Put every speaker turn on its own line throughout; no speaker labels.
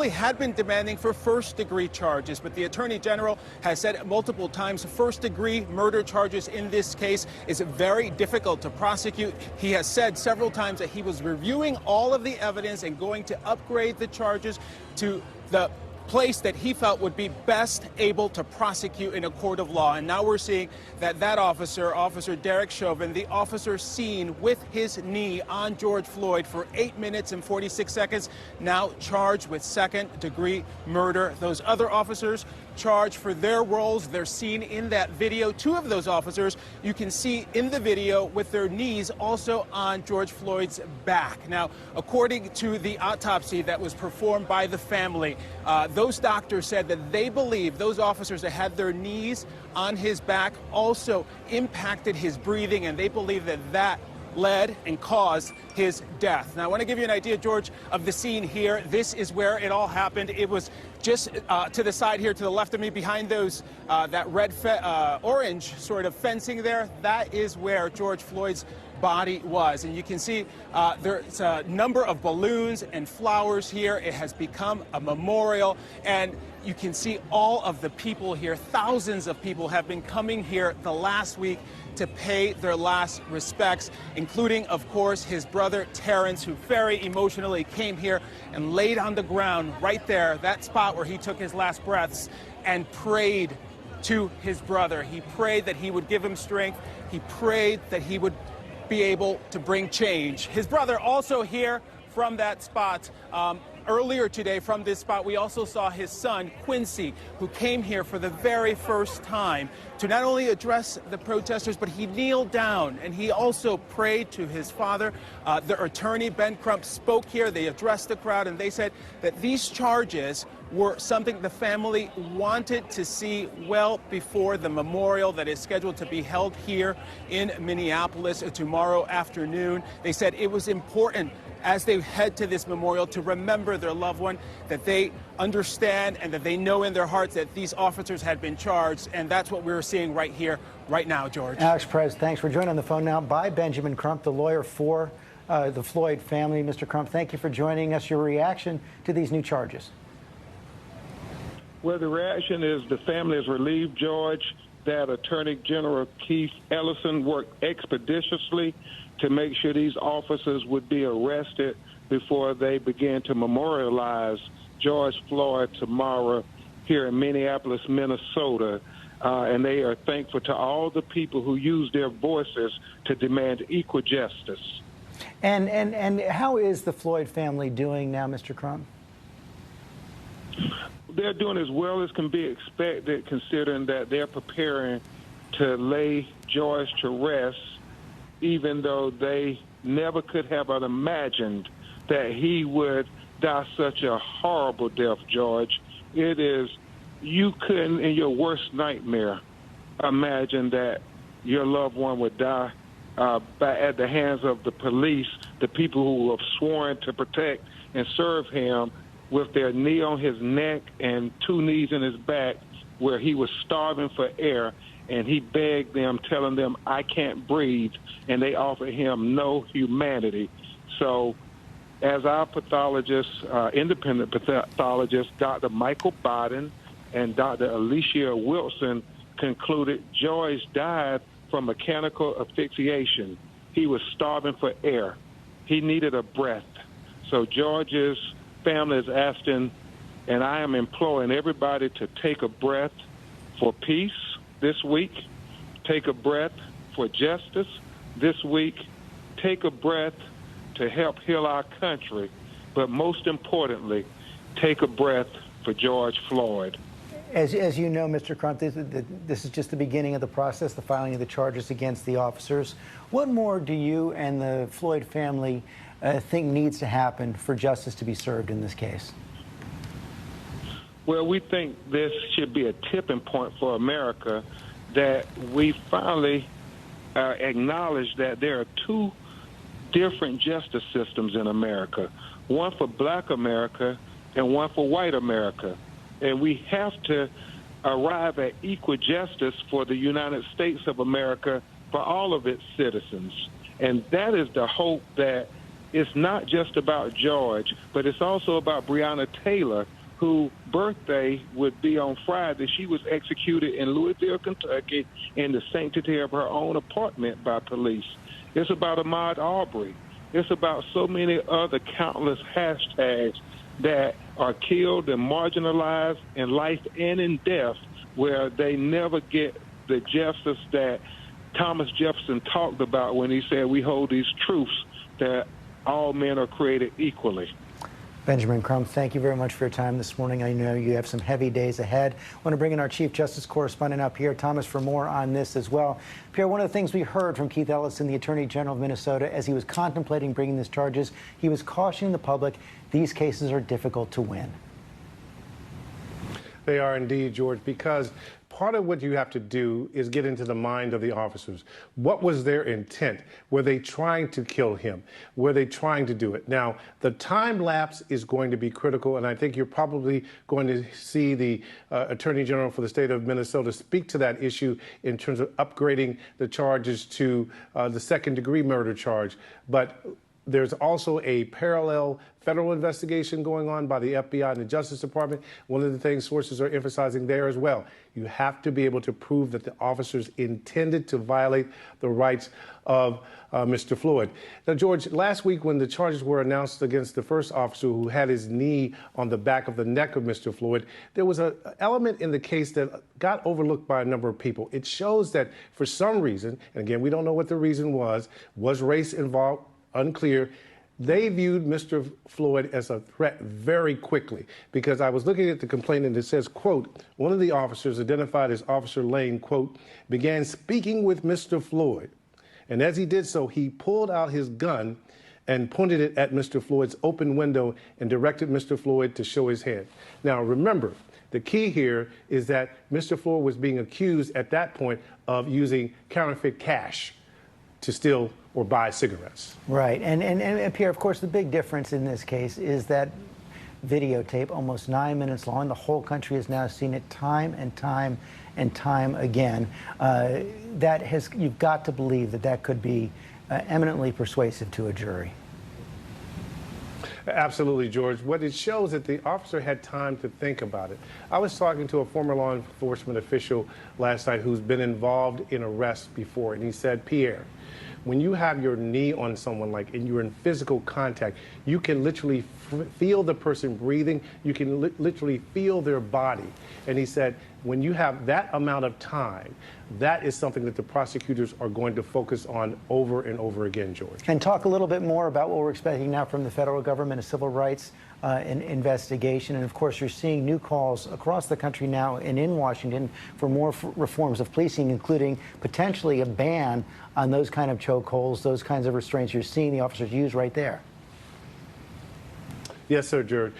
family had been demanding for first-degree charges, but the Attorney General has said multiple times first-degree murder charges in this case is very difficult to prosecute. He has said several times that he was reviewing all of the evidence and going to upgrade the charges to the place that he felt would be best able to prosecute in a court of law. And now we're seeing that officer, Officer Derek Chauvin, the officer seen with his knee on George Floyd for 8 minutes and 46 seconds, now charged with second-degree murder. Those other officers charged for their roles, they're seen in that video. Two of those officers you can see in the video with their knees also on George Floyd's back. Now, according to the autopsy that was performed by the family, those doctors said that they believe those officers that had their knees on his back also impacted his breathing, and they believe that that led and caused his death. Now, I want to give you an idea, George, of the scene here. This is where it all happened. It was just to the side here, to the left of me, behind those that red orange sort of fencing there. That is where George Floyd's body was. And you can see there's a number of balloons and flowers here. It has become a memorial, and you can see all of the people here. Thousands of people have been coming here the last week to pay their last respects, including, of course, his brother Terrence, who very emotionally came here and laid on the ground right there, that spot where he took his last breaths, and prayed to his brother. He prayed that he would give him strength. He prayed that he would be able to bring change. His brother also here from that spot. Earlier today from this spot, we also saw his son, Quincy, who came here for the very first time to not only address the protesters, but he kneeled down and he also prayed to his father. Their attorney, Ben Crump, spoke here. They addressed the crowd, and they said that these charges were something the family wanted to see well before the memorial that is scheduled to be held here in Minneapolis tomorrow afternoon. They said it was important as they head to this memorial to remember their loved one, that they understand and that they know in their hearts that these officers had been charged, and that's what we're seeing right here, right now, George.
Alex Perez, thanks. We're joined on the phone now by Benjamin Crump, the lawyer for the Floyd family. Mr. Crump, thank you for joining us. Your reaction to these new charges?
Well, the reaction is the family is relieved, George, that Attorney General Keith Ellison worked expeditiously to make sure these officers would be arrested before they began to memorialize George Floyd tomorrow here in Minneapolis, Minnesota. And they are thankful to all the people who use their voices to demand equal justice.
And how is the Floyd family doing now, Mr. Crump?
They're doing as well as can be expected, considering that they're preparing to lay George to rest, even though they never could have imagined that he would die such a horrible death, George. It is, you couldn't in your worst nightmare imagine that your loved one would die at the hands of the police, the people who have sworn to protect and serve him, with their knee on his neck and two knees in his back, where he was starving for air, and he begged them, telling them, "I can't breathe," and they offered him no humanity. So as our pathologists, independent pathologists, Dr. Michael Biden and Dr. Alicia Wilson, concluded George died from mechanical asphyxiation. He was starving for air. He needed a breath. So George's family is asking, and I am imploring everybody to take a breath for peace this week, take a breath for justice this week, take a breath to help heal our country, but most importantly, take a breath for George Floyd.
As you know, Mr. Crump, this is just the beginning of the process, the filing of the charges against the officers. What more do you and the Floyd family think needs to happen for justice to be served in this case?
Well, we think this should be a tipping point for America, that we finally acknowledge that there are two different justice systems in America, one for black America and one for white America. And we have to arrive at equal justice for the United States of America, for all of its citizens. And that is the hope that it's not just about George, but it's also about Breonna Taylor, whose birthday would be on Friday. She was executed in Louisville, Kentucky, in the sanctity of her own apartment by police. It's about Ahmaud Arbery. It's about so many other countless hashtags that are killed and marginalized in life and in death, where they never get the justice that Thomas Jefferson talked about when he said we hold these truths that all men are created equally.
Benjamin Crump, thank you very much for your time this morning. I know you have some heavy days ahead. I want to bring in our Chief Justice correspondent up here, Thomas, for more on this as well. Pierre, one of the things we heard from Keith Ellison, the Attorney General of Minnesota, as he was contemplating bringing these charges, he was cautioning the public these cases are difficult to win.
They are indeed, George, because part of what you have to do is get into the mind of the officers. What was their intent? Were they trying to kill him? Were they trying to do it? Now, the time lapse is going to be critical, and I think you're probably going to see the Attorney General for the state of Minnesota speak to that issue in terms of upgrading the charges to the second-degree murder charge. But there's also a parallel federal investigation going on by the FBI and the Justice Department. One of the things sources are emphasizing there as well, you have to be able to prove that the officers intended to violate the rights of Mr. Floyd. Now, George, last week when the charges were announced against the first officer who had his knee on the back of the neck of Mr. Floyd, there was an element in the case that got overlooked by a number of people. It shows that for some reason, and again, we don't know what the reason was race involved? Unclear. They viewed Mr. Floyd as a threat very quickly, because I was looking at the complaint and it says, quote, one of the officers identified as Officer Lane, quote, began speaking with Mr. Floyd. And as he did so, he pulled out his gun and pointed it at Mr. Floyd's open window and directed Mr. Floyd to show his hand. Now, remember, the key here is that Mr. Floyd was being accused at that point of using counterfeit cash to steal or buy cigarettes.
Right. And Pierre, of course, the big difference in this case is that videotape, almost 9 minutes long. The whole country has now seen it time and time and time again. You've got to believe that could be eminently persuasive to a jury.
Absolutely, George. What it shows is that the officer had time to think about it. I was talking to a former law enforcement official last night who's been involved in arrests before, and he said, Pierre, when you have your knee on someone and you're in physical contact, you can literally feel the person breathing. You can literally feel their body. And he said, when you have that amount of time, that is something that the prosecutors are going to focus on over and over again, George.
And talk a little bit more about what we're expecting now from the federal government, a civil rights investigation. And of course, you're seeing new calls across the country now and in Washington for more reforms of policing, including potentially a ban on those kind of chokeholds, those kinds of restraints you're seeing the officers use right there.
Yes, sir, George.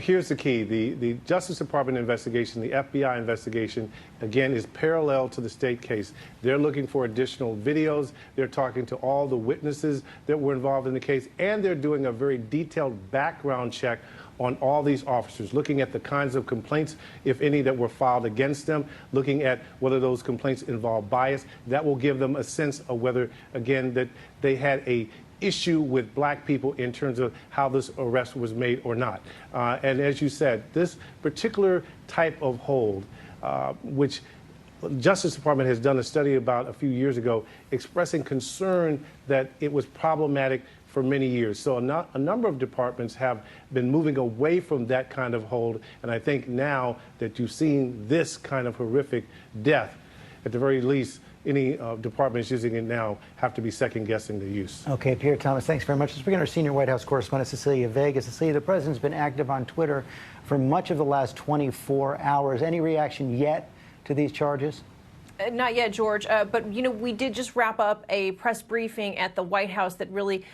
Here's the key. The Justice Department investigation, the FBI investigation, again, is parallel to the state case. They're looking for additional videos. They're talking to all the witnesses that were involved in the case, and they're doing a very detailed background check on all these officers, looking at the kinds of complaints, if any, that were filed against them, looking at whether those complaints involve bias. That will give them a sense of whether, again, that they had a issue with black people in terms of how this arrest was made or not. And as you said, this particular type of hold, which the Justice Department has done a study about a few years ago, expressing concern that it was problematic for many years. So a number of departments have been moving away from that kind of hold. And I think now that you've seen this kind of horrific death, at the very least, any departments using it now have to be second-guessing the use.
Okay, Pierre Thomas, thanks very much. Let's bring in our senior White House correspondent, Cecilia Vega. Cecilia, the president's been active on Twitter for much of the last 24 hours. Any reaction yet to these charges?
Not yet, George, but, we did just wrap up a press briefing at the White House that really,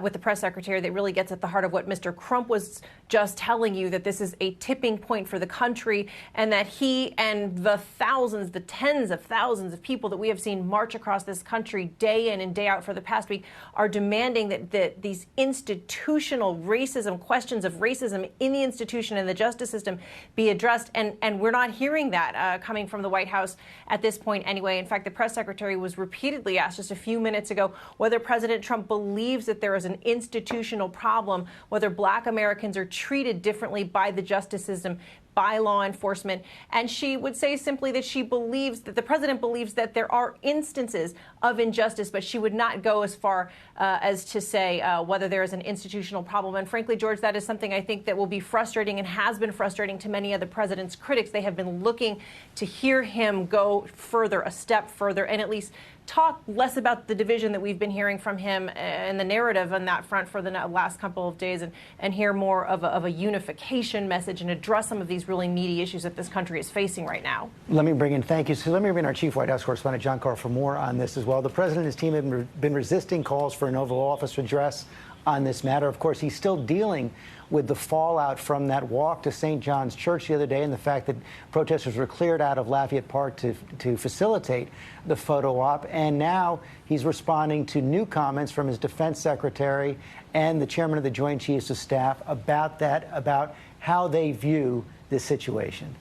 with the press secretary, that really gets at the heart of what Mr. Crump was just telling you, that this is a tipping point for the country, and that he and the thousands, the tens of thousands of people that we have seen march across this country day in and day out for the past week are demanding that these institutional racism, questions of racism in the institution and the justice system be addressed. And we're not hearing that coming from the White House at this point. point anyway. In fact, the press secretary was repeatedly asked just a few minutes ago whether President Trump believes that there is an institutional problem, whether Black Americans are treated differently by the justice system, by law enforcement. And she would say simply that she believes that the president believes that there are instances of injustice, but she would not go as far as to say whether there is an institutional problem. And frankly, George, that is something I think that will be frustrating and has been frustrating to many of the president's critics. They have been looking to hear him go further, a step further, and at least talk less about the division that we've been hearing from him and the narrative on that front for the last couple of days, and hear more of a unification message and address some of these really meaty issues that this country is facing right now.
Let me bring in, thank you. So let me bring in our chief White House correspondent, John Carl, for more on this as well. The president and his team have been resisting calls for an Oval Office address on this matter. Of course, he's still dealing with the fallout from that walk to St. John's Church the other day and the fact that protesters were cleared out of Lafayette Park to facilitate the photo op. And now he's responding to new comments from his defense secretary and the chairman of the Joint Chiefs of Staff about that, about how they view this situation.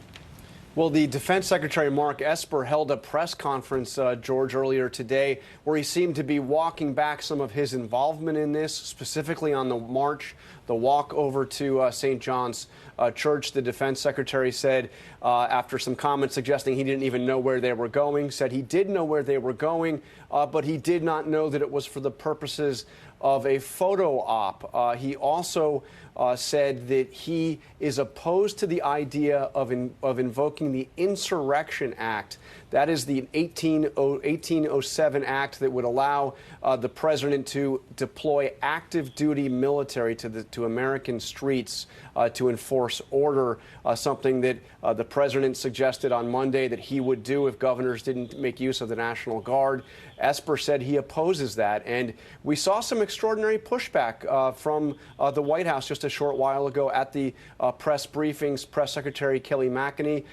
Well, the Defense Secretary Mark Esper held a press conference, George, earlier today, where he seemed to be walking back some of his involvement in this, specifically on the march, the walk over to St. John's Church. The Defense Secretary said, after some comments suggesting he didn't even know where they were going, said he did know where they were going, but he did not know that it was for the purposes of a photo op. He also said that he is opposed to the idea of invoking the Insurrection Act. That is the 1807 Act that would allow the president to deploy active duty military to American streets to enforce order, something that the president suggested on Monday that he would do if governors didn't make use of the National Guard. Esper said he opposes that, and we saw some extraordinary pushback from the White House just a short while ago at the press briefings. Press Secretary Kelly McEnany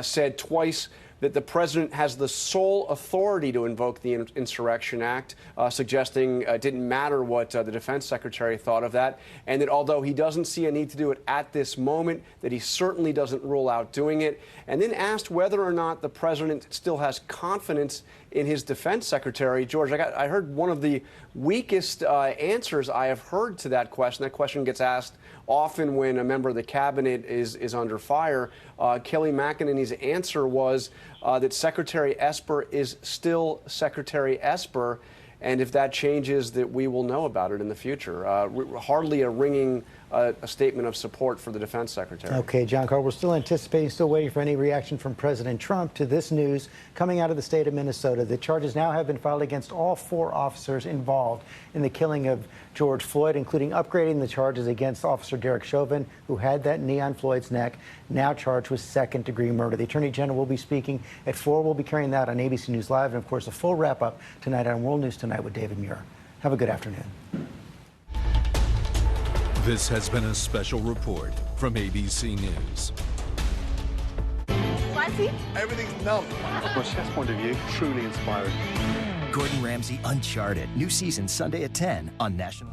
said twice that the president has the sole authority to invoke the Insurrection Act, suggesting it didn't matter what the defense secretary thought of that, and that although he doesn't see a need to do it at this moment, that he certainly doesn't rule out doing it, and then asked whether or not the president still has confidence in his defense secretary. George, I heard one of the weakest answers I have heard to that question. That question gets asked often when a member of the cabinet is under fire. Kelly McEnany's answer was that Secretary Esper is still Secretary Esper, and if that changes, that we will know about it in the future. Hardly a ringing a statement of support for the defense secretary.
Okay, John Carl, we're still anticipating, still waiting for any reaction from President Trump to this news coming out of the state of Minnesota. The charges now have been filed against all 4 officers involved in the killing of George Floyd, including upgrading the charges against Officer Derek Chauvin, who had that knee on Floyd's neck, now charged with second-degree murder. The Attorney General will be speaking at 4. We'll be carrying that on ABC News Live, and of course, a full wrap-up tonight on World News Tonight with David Muir. Have a good afternoon.
This has been a special report from ABC News.
Everything's numb. From a chef's point of view, truly inspiring.
Gordon Ramsay Uncharted. New season Sunday at 10 on National.